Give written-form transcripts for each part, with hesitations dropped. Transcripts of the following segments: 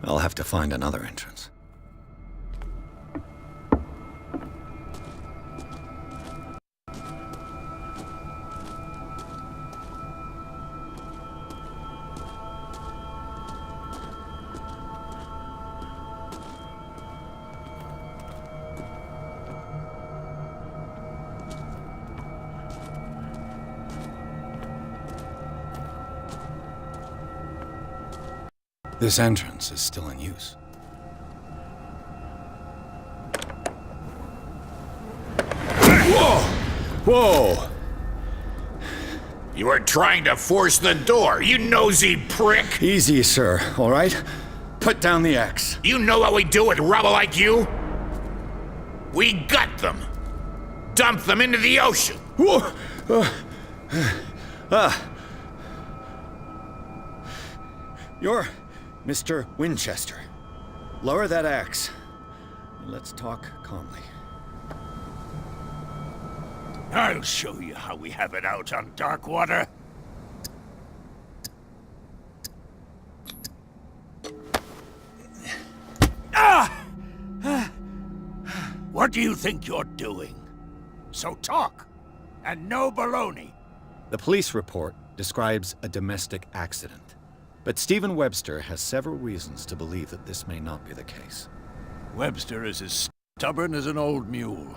I'll have to find another entrance. This entrance is still in use. Whoa! Whoa! You were trying to force the door, you nosy prick! Easy, sir, all right? Put down the axe. You know what we do with rubble like you? We gut them. Dump them into the ocean. Whoa! You're Mr. Winchester. Lower that axe. Let's talk calmly. I'll show you how we have it out on Darkwater. What do you think you're doing? So talk, and no baloney. The police report describes a domestic accident. But Stephen Webster has several reasons to believe that this may not be the case. Webster is as stubborn as an old mule.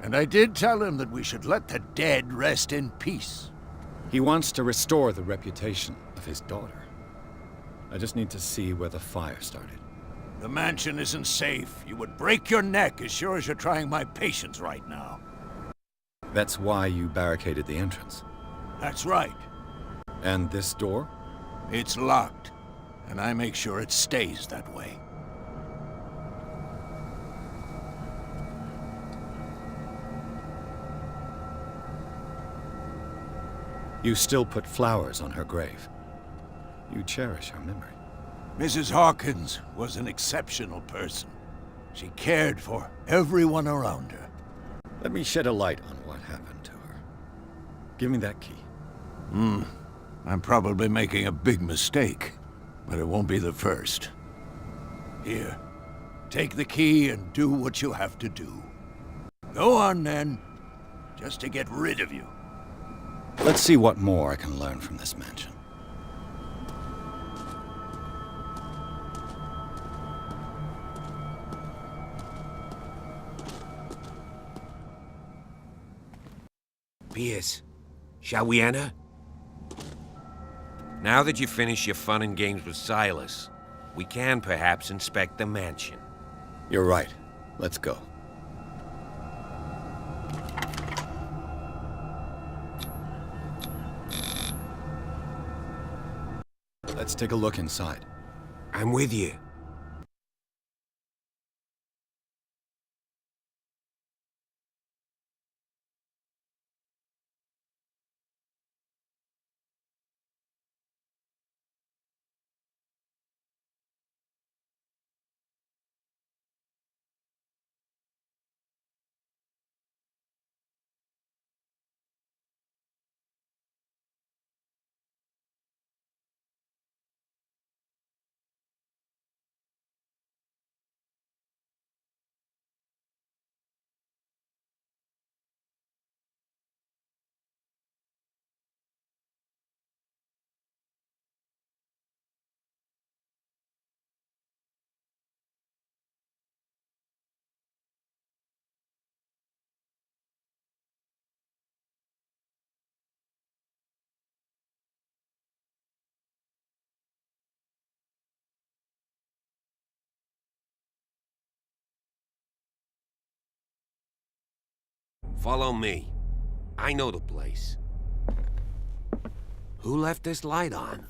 And I did tell him that we should let the dead rest in peace. He wants to restore the reputation of his daughter. I just need to see where the fire started. The mansion isn't safe. You would break your neck as sure as you're trying my patience right now. That's why you barricaded the entrance. That's right. And this door? It's locked, and I make sure it stays that way. You still put flowers on her grave. You cherish her memory. Mrs. Hawkins was an exceptional person. She cared for everyone around her. Let me shed a light on what happened to her. Give me that key. I'm probably making a big mistake, but it won't be the first. Here, take the key and do what you have to do. Go on, then, just to get rid of you. Let's see what more I can learn from this mansion. Pierce, shall we enter? Now that you've finished your fun and games with Silas, we can perhaps inspect the mansion. You're right. Let's go. Let's take a look inside. I'm with you. Follow me. I know the place. Who left this light on?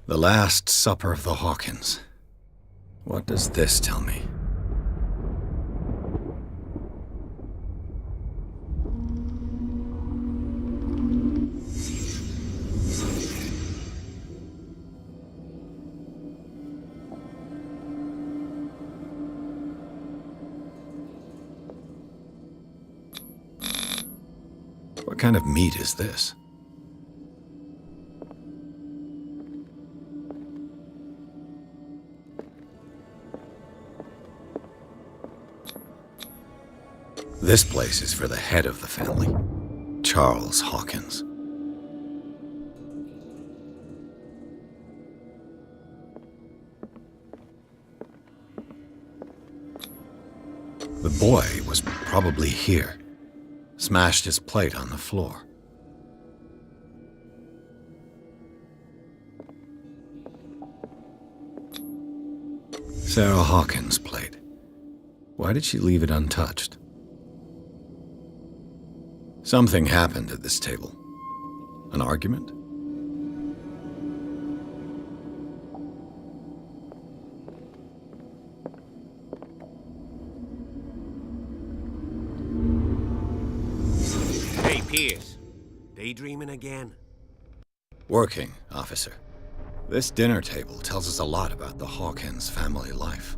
The Last Supper of the Hawkins. What does this tell me? What kind of meat is this? This place is for the head of the family, Charles Hawkins. The boy was probably here, smashed his plate on the floor. Sarah Hawkins' plate. Why did she leave it untouched? Something happened at this table. An argument? Hey, Pierce. Daydreaming again? Working, officer. This dinner table tells us a lot about the Hawkins family life.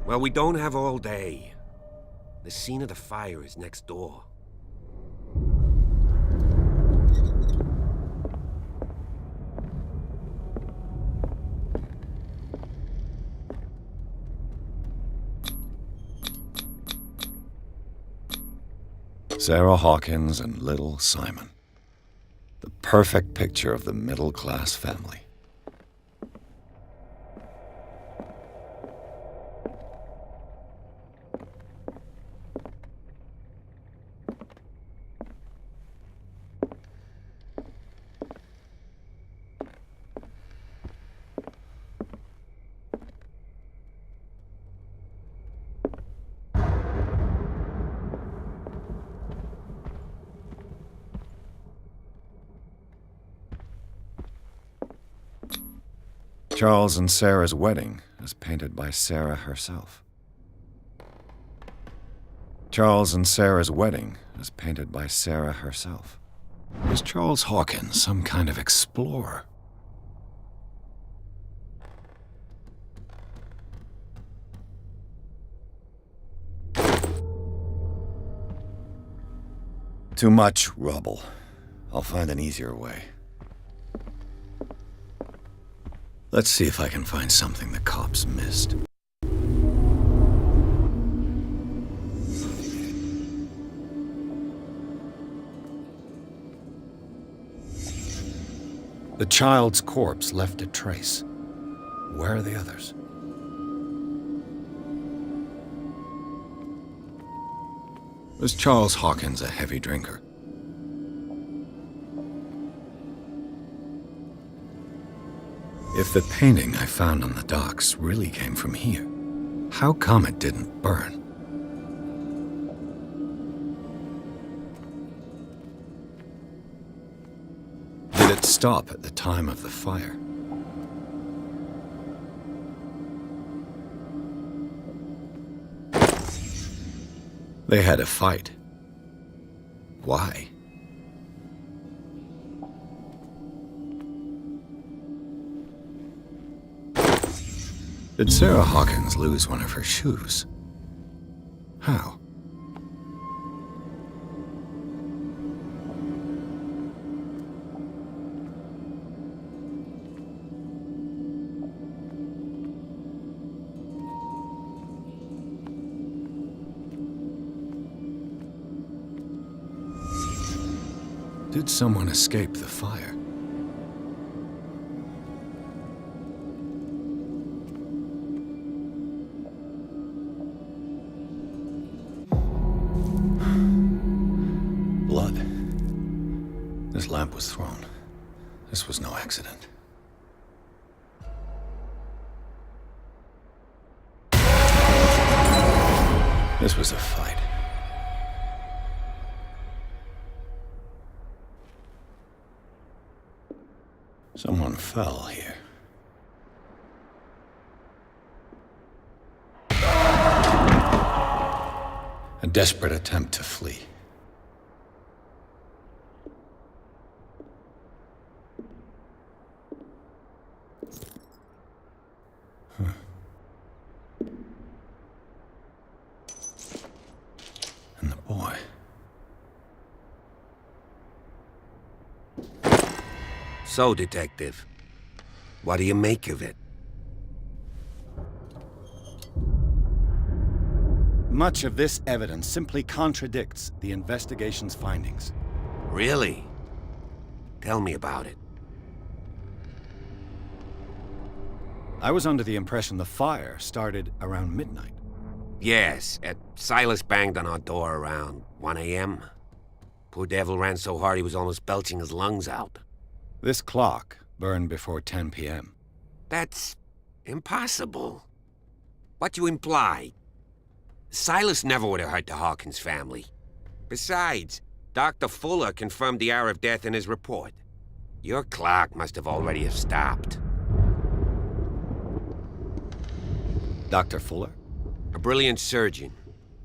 Well, we don't have all day. The scene of the fire is next door. Sarah Hawkins and little Simon. The perfect picture of the middle-class family. Charles and Sarah's wedding is painted by Sarah herself. Charles and Sarah's wedding is painted by Sarah herself. Was Charles Hawkins some kind of explorer? Too much rubble. I'll find an easier way. Let's see if I can find something the cops missed. The child's corpse left a trace. Where are the others? Was Charles Hawkins a heavy drinker? If the painting I found on the docks really came from here, how come it didn't burn? Did it stop at the time of the fire? They had a fight. Why? Did Sarah Hawkins lose one of her shoes? How? Did someone escape the fire? Blood. This lamp was thrown. This was no accident. This was a fight. Someone fell here. A desperate attempt to flee. And the boy. So, Detective, what do you make of it? Much of this evidence simply contradicts the investigation's findings. Really? Tell me about it. I was under the impression the fire started around midnight. Yes, Silas banged on our door around 1 a.m. Poor devil ran so hard he was almost belching his lungs out. This clock burned before 10 p.m. That's impossible. What you imply? Silas never would have hurt the Hawkins family. Besides, Dr. Fuller confirmed the hour of death in his report. Your clock must have already have stopped. Dr. Fuller? A brilliant surgeon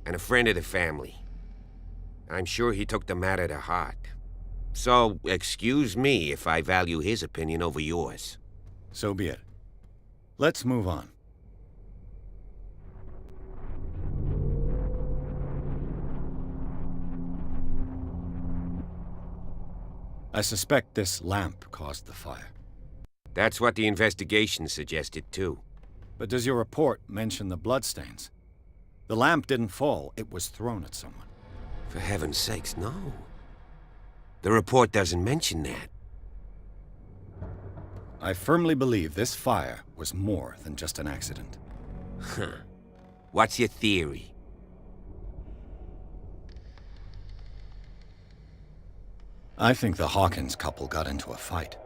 and a friend of the family. I'm sure he took the matter to heart. So, excuse me if I value his opinion over yours. So be it. Let's move on. I suspect this lamp caused the fire. That's what the investigation suggested, too. But does your report mention the bloodstains? The lamp didn't fall, it was thrown at someone. For heaven's sakes, no. The report doesn't mention that. I firmly believe this fire was more than just an accident. Huh. What's your theory? I think the Hawkins couple got into a fight.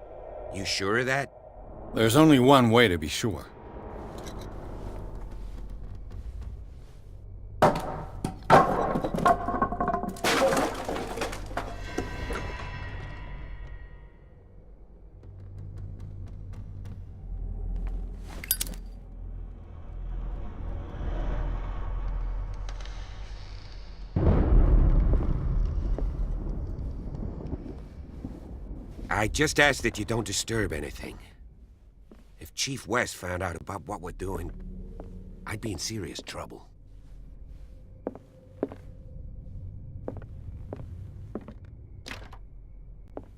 You sure of that? There's only one way to be sure. I just ask that you don't disturb anything. If Chief West found out about what we're doing, I'd be in serious trouble.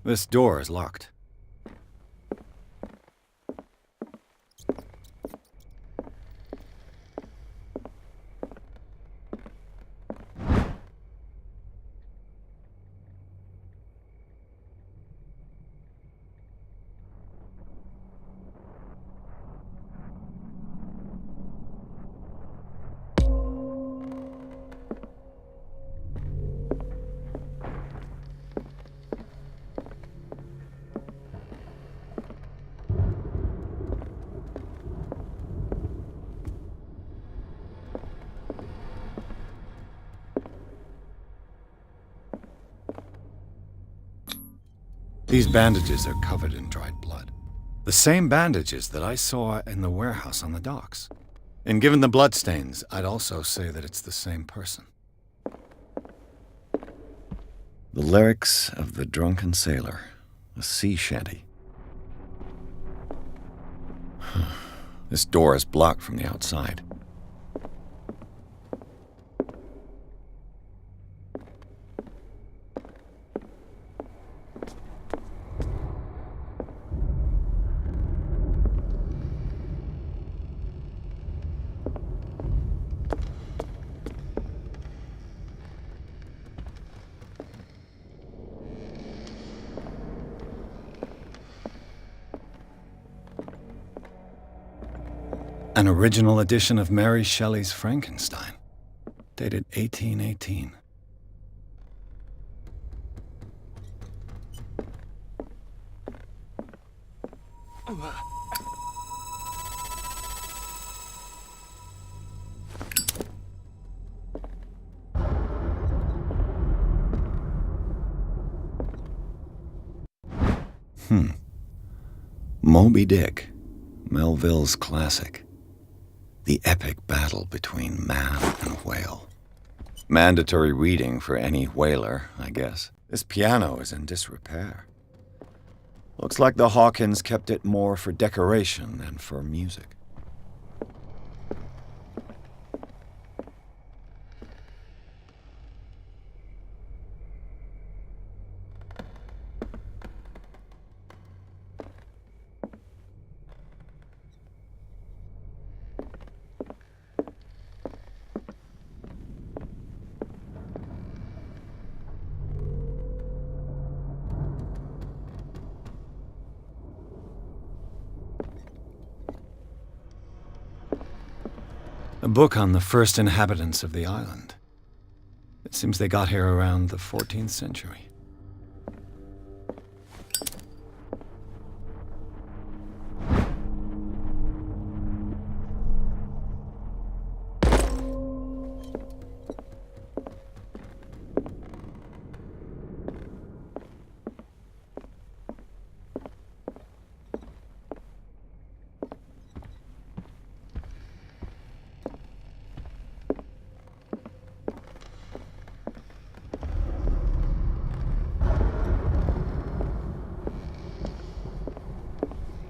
This door is locked. These bandages are covered in dried blood. The same bandages that I saw in the warehouse on the docks. And given the bloodstains, I'd also say that it's the same person. The lyrics of the drunken sailor, a sea shanty. This door is blocked from the outside. An original edition of Mary Shelley's Frankenstein, dated 1818. Moby Dick, Melville's classic. The epic battle between man and whale. Mandatory reading for any whaler, I guess. This piano is in disrepair. Looks like the Hawkins kept it more for decoration than for music. book on the first inhabitants of the island. It seems they got here around the 14th century.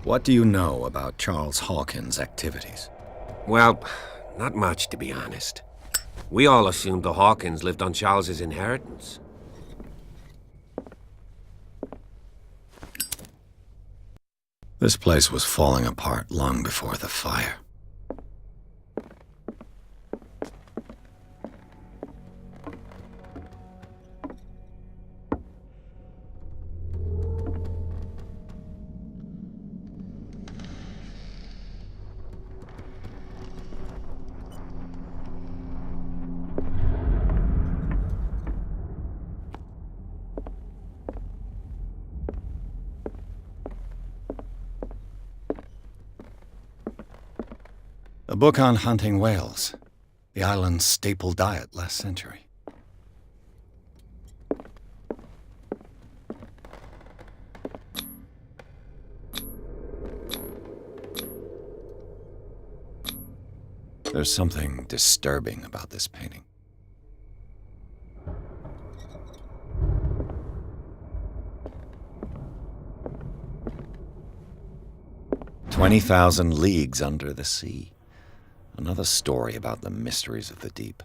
What do you know about Charles Hawkins' activities? Well, not much, to be honest. We all assumed the Hawkins lived on Charles's inheritance. This place was falling apart long before the fire. A book on hunting whales, the island's staple diet last century. There's something disturbing about this painting. "20,000 leagues under the sea." Another story about the mysteries of the deep.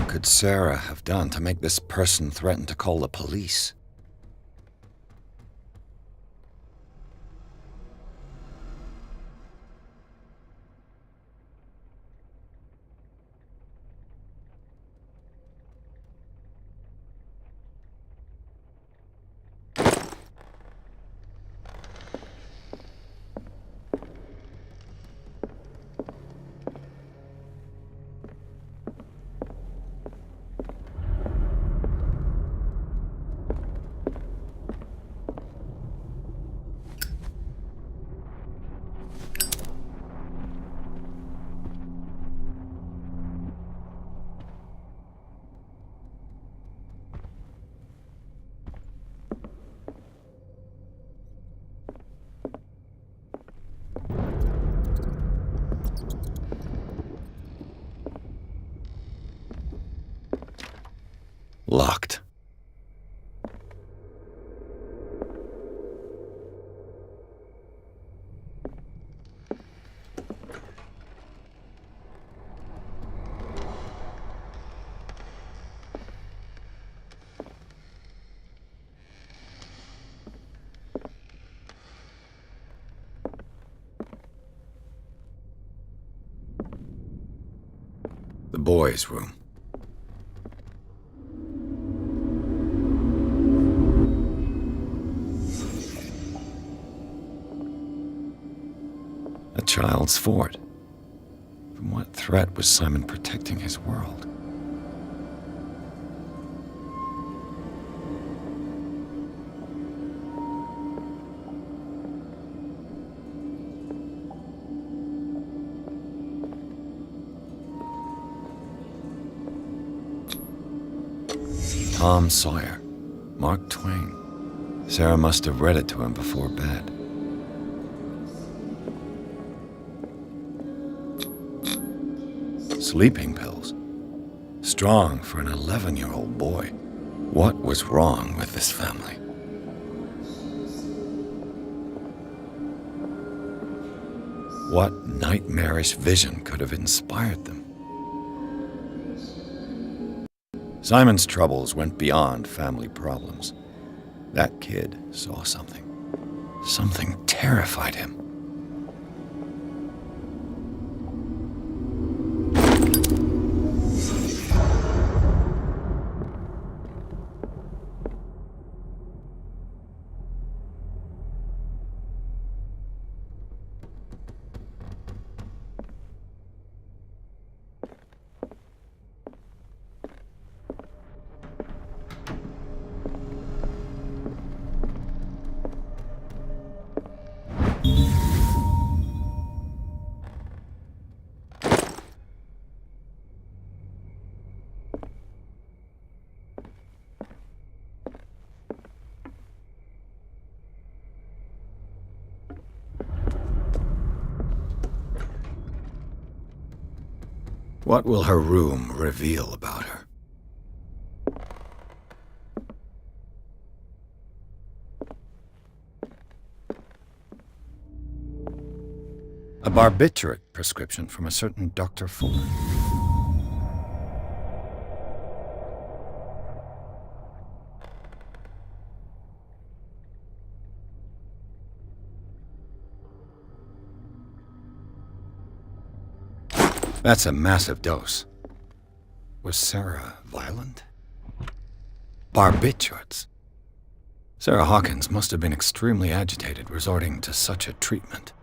What could Sarah have done to make this person threaten to call the police? Locked. The boys' room. A child's fort. From what threat was Simon protecting his world? Tom Sawyer, Mark Twain. Sarah must have read it to him before bed. Sleeping pills. Strong for an 11-year-old boy. What was wrong with this family? What nightmarish vision could have inspired them? Simon's troubles went beyond family problems. That kid saw something. Something terrified him. What will her room reveal about her? A barbiturate prescription from a certain Dr. Fuller. That's a massive dose. Was Sarah violent? Barbiturates. Sarah Hawkins must have been extremely agitated resorting to such a treatment.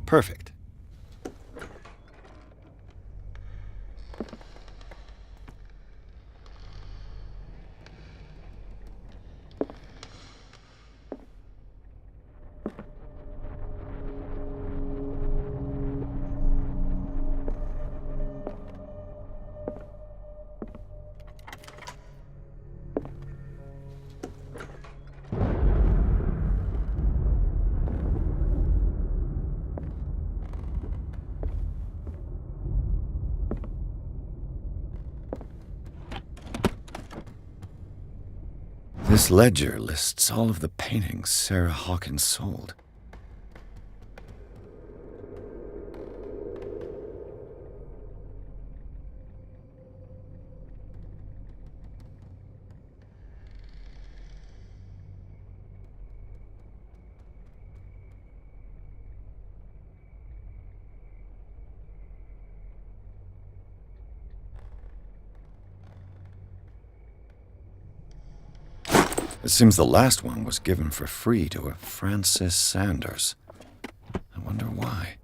Perfect. This ledger lists all of the paintings Sarah Hawkins sold. It seems the last one was given for free to a Francis Sanders. I wonder why.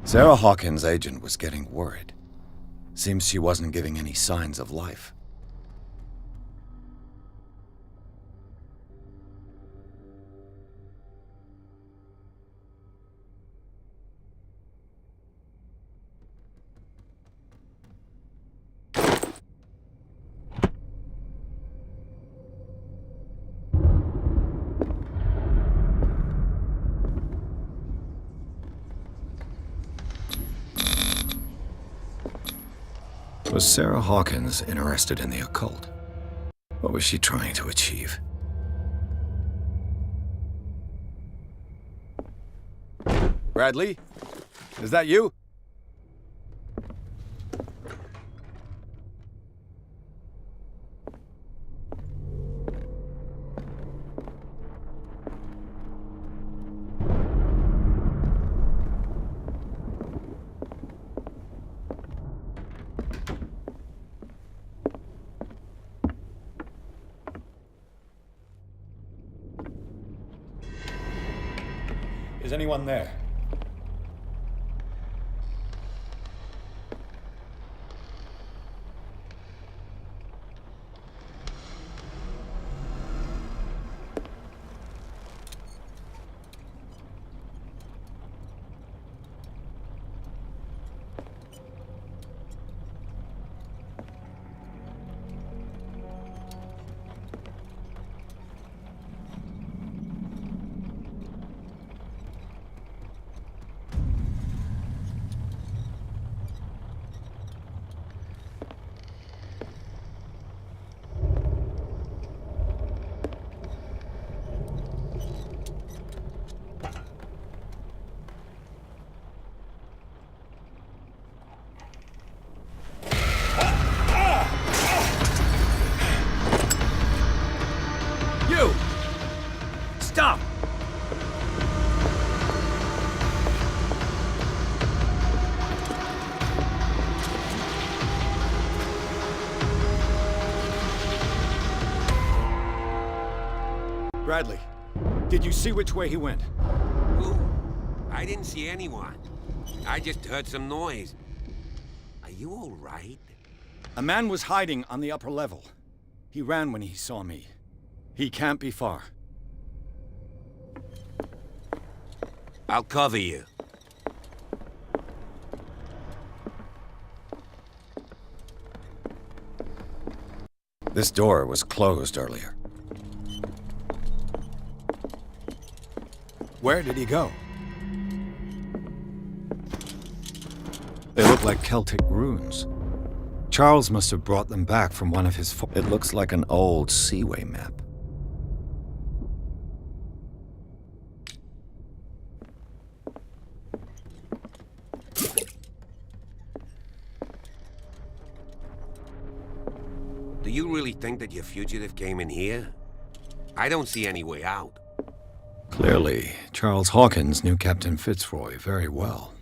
Sarah Hawkins' agent was getting worried. Seems she wasn't giving any signs of life. Was Sarah Hawkins interested in the occult? What was she trying to achieve? Bradley? Is that you? Is anyone there? Stop! Bradley, did you see which way he went? Who? I didn't see anyone. I just heard some noise. Are you all right? A man was hiding on the upper level. He ran when he saw me. He can't be far. I'll cover you. This door was closed earlier. Where did he go? They look like Celtic runes. Charles must have brought them back from one of his... It looks like an old seaway map. Do you really think that your fugitive came in here? I don't see any way out. Clearly, Charles Hawkins knew Captain Fitzroy very well.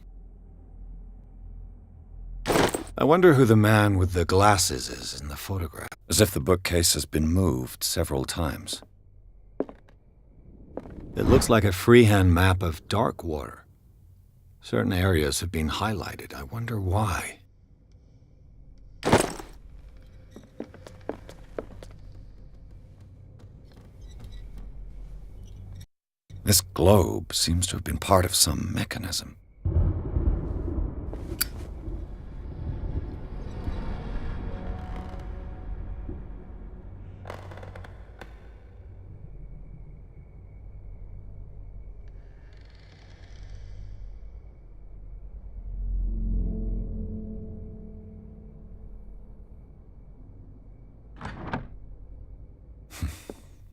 I wonder who the man with the glasses is in the photograph. As if the bookcase has been moved several times. It looks like a freehand map of dark water. Certain areas have been highlighted. I wonder why. This globe seems to have been part of some mechanism.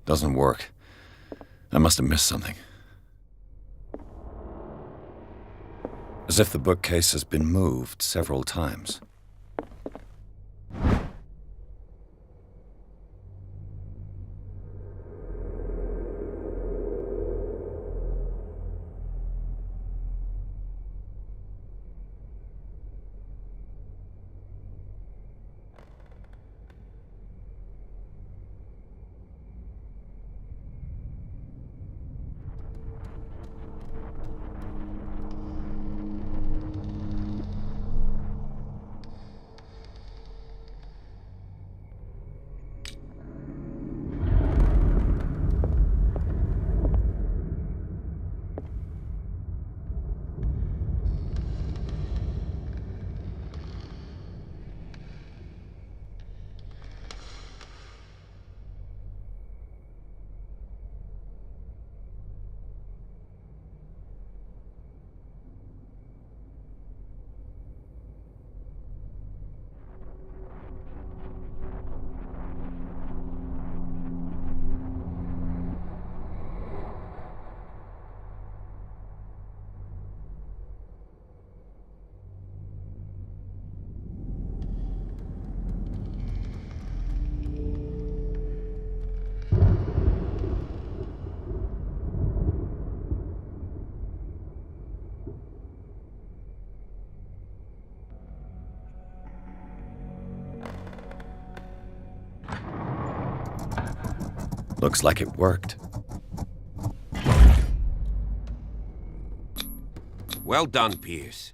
Doesn't work. I must have missed something. As if the bookcase has been moved several times. Looks like it worked. Well done, Pierce.